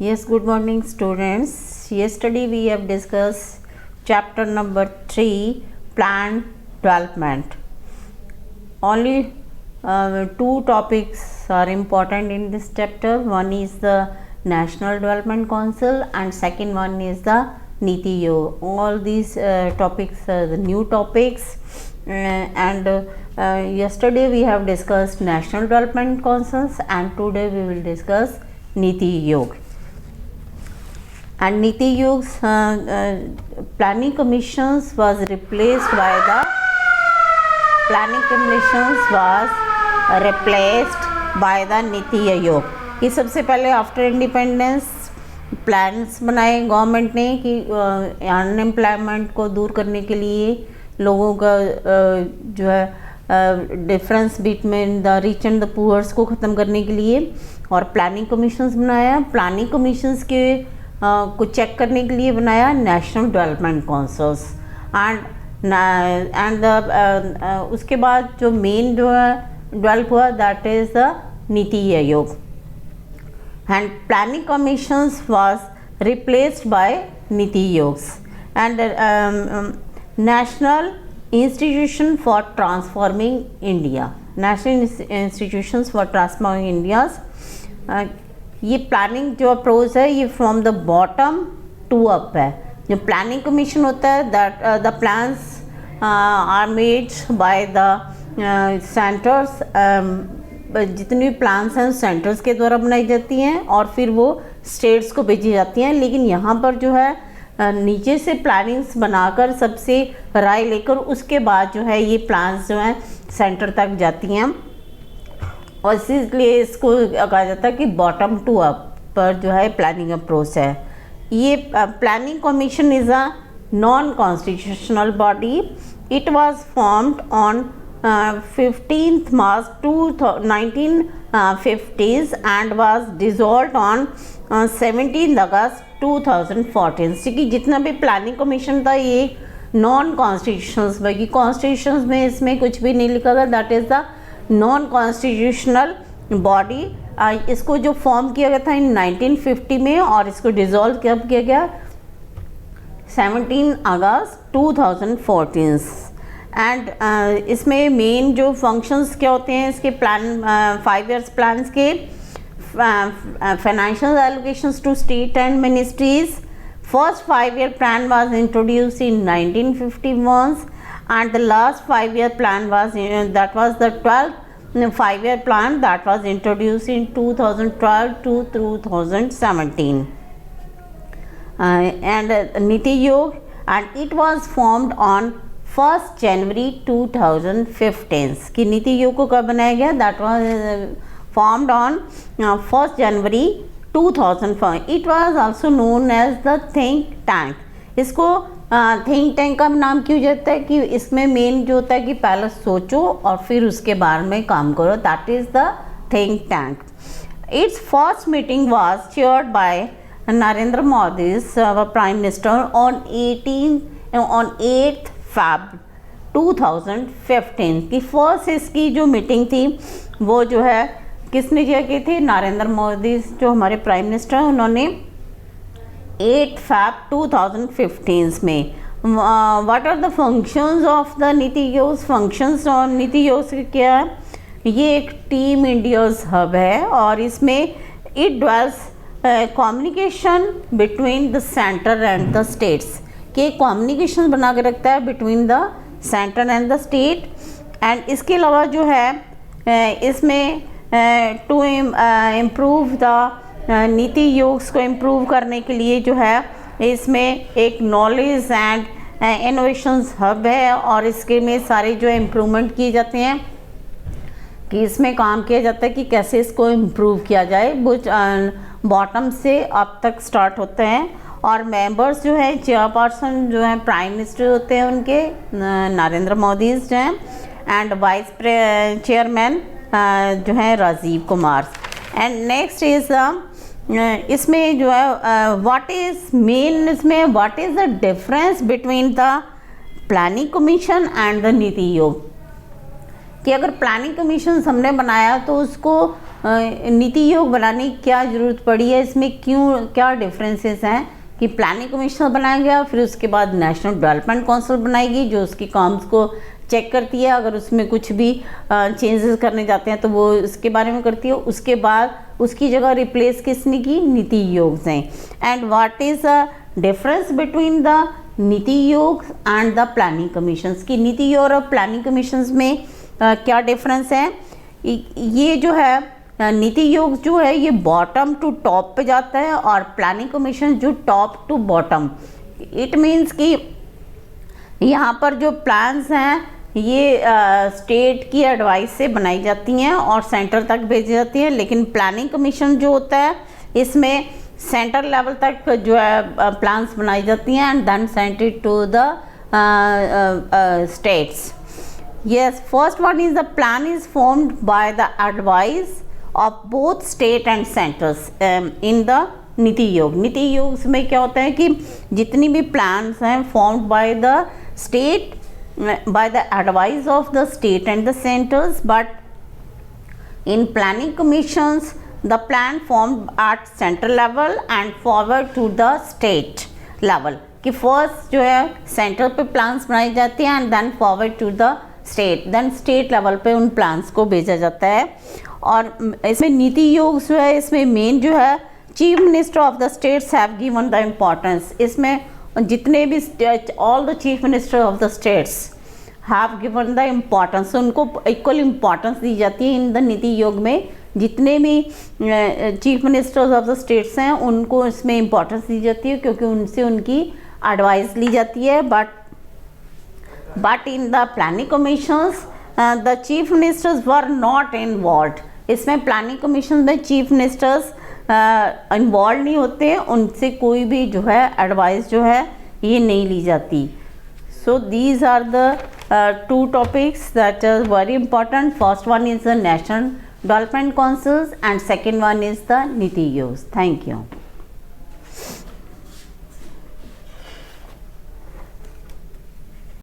Yes, good morning, students. Yesterday we have discussed chapter number 3, Plan Development. Only two topics are important in this chapter. One is the National Development Council and second one is the Niti Yog. All these topics are the new topics. Yesterday we have discussed National Development Councils and today we will discuss Niti Yog. And Niti Yog's planning commissions was replaced by the NITI Aayog. ये सबसे पहले after independence plans बनाए government ने कि unemployment को दूर करने के लिए लोगों का जो है difference between the rich and the poors को ख़त्म करने के लिए और प्लानिंग कमीशंस बनाया. प्लानिंग कमीशंस के को चेक करने के लिए बनाया नेशनल डेवलपमेंट काउंसिल्स एंड उसके बाद जो मेन जो है डेवलप हुआ that is the NITI Aayog. And planning commissions was replaced by NITI Aayogs and national institution for transforming India. National institutions for transforming India's. ये प्लानिंग जो अप्रोच है ये from the bottom to up है. जो प्लानिंग कमीशन होता है that the plans are made by the centres. जितनी भी प्लान्स हैं सेंटर्स के द्वारा बनाई जाती हैं और फिर वो स्टेट्स को भेजी जाती हैं. लेकिन यहाँ पर जो है नीचे से प्लानिंग्स बनाकर सबसे राय लेकर उसके बाद जो है ये प्लान्स जो हैं सेंटर तक जाती हैं और इसलिए इसको कहा जाता है कि बॉटम टू अप पर जो है प्लानिंग अप्रोच है. ये planning commission is a non constitutional body. It was formed on 15th March 1950s and was dissolved on 17th August 2014. क्योंकि जितना भी प्लानिंग कमीशन था ये नॉन कॉन्स्टिट्यूशनल बाकी कॉन्स्टिट्यूशन में इसमें कुछ भी नहीं लिखा गया. That is the non constitutional body. इसको जो फॉर्म किया गया था इन 1950 में और इसको डिज़ोल्व कब किया गया 17 अगस्त 2014. एंड इसमें मेन जो फंक्शंस क्या होते हैं इसके प्लान 5 years प्लान्स के financial allocations to state and ministries. First 5-year plan was introduced in 1951 and the last 5-year plan was that was the 12th 5-year plan that was introduced in 2012 to 2017 and Niti Yog, and it was formed on 1st January 2015. कि नीति योग को कब बनाया गया that was formed on 1st January 2005. It was also known as the think tank. इसको think tank का नाम क्यों जाता है कि इसमें मेन जो होता है कि पहले सोचो और फिर उसके बारे में काम करो. That is the think tank. It's first meeting was chaired by Narendra Modi prime minister on 8th Feb 2015. की फर्स्ट इसकी जो मीटिंग थी वो जो है किसने किया की थी नरेंद्र मोदी जो हमारे प्राइम मिनिस्टर हैं उन्होंने 8 Feb 2015 में. What are the functions of the NITI Aayog. Functions और नीति योग से क्या है ये एक टीम इंडियाज हब है और इसमें it dwells communication between the centre and the states. के कम्युनिकेशन बना के रखता है between the centre and the state. And इसके अलावा जो है इसमें टू इम्प्रूव द नीति योग्स को इम्प्रूव करने के लिए जो है इसमें एक नॉलेज एंड इनोवेशंस हब है और इसके में सारे जो है इम्प्रूवमेंट किए जाते हैं कि इसमें काम किया जाता है कि कैसे इसको इम्प्रूव किया जाए. वो बॉटम से अप तक स्टार्ट होते हैं और मेंबर्स जो है चेयरपर्सन जो है प्राइम मिनिस्टर होते हैं उनके नरेंद्र मोदी जो हैं एंड वाइस चेयरमैन जो है Rajiv Kumar. And next is इसमें जो है व्हाट इज़ मेन इसमें what is the difference between the planning commission and the NITI Aayog. कि अगर प्लानिंग कमीशन हमने बनाया तो उसको नीति योग बनाने की क्या ज़रूरत पड़ी है, इसमें क्यों, क्या डिफरेंसेस हैं कि प्लानिंग कमीशन बनाया गया, फिर उसके बाद नेशनल डेवलपमेंट काउंसिल बनाएगी जो उसकी काम्स को चेक करती है, अगर उसमें कुछ भी चेंजेस करने जाते हैं तो वो उसके बारे में करती है, उसके बाद उसकी जगह रिप्लेस किसने की, नीति योग से। And what is the difference between the NITI योग एंड द प्लानिंग कमीशंस, की नीति योग और प्लानिंग कमीशंस में क्या डिफरेंस है। ये जो है नीति योग जो है ये बॉटम टू टॉप पे जाता है और प्लानिंग कमीशन जो top to bottom. It means कि यहाँ पर जो प्लान्स हैं ये स्टेट की एडवाइस से बनाई जाती हैं और सेंटर तक भेजी जाती हैं, लेकिन प्लानिंग कमीशन जो होता है इसमें सेंटर लेवल तक जो है प्लान्स बनाई जाती हैं and then sent it to the states. Yes, first one is the plan is formed by the advice of both state and centers in the नीति योग। नीति योग में क्या होता है कि जितनी भी plans हैं formed by the state, by the advice of the state and the centers, but in planning commissions the plan formed at central level and forward to the state level, कि first जो है centre पे plans बनाई जाती हैं and then forward to the state, then state level पे उन plans को भेजा जाता है। और इसमें नीति योग जो है इसमें मेन जो है chief minister of the states have given the importance. इसमें जितने भी all the chief minister of the states have given the importance, उनको इक्वल इम्पोर्टेंस दी जाती है इन द नीति योग में। जितने भी chief ministers of the states हैं उनको इसमें इम्पोर्टेंस दी जाती है क्योंकि उनसे उनकी एडवाइस ली जाती है। But in the planning commissions the chief ministers were not involved। इसमें प्लानिंग कमीशन में चीफ मिनिस्टर्स इन्वॉल्व नहीं होते, उनसे कोई भी जो है एडवाइस जो है ये नहीं ली जाती। So these are the two topics that are very important. First one is the national development councils and second one is the NITI Aayog. Thank you.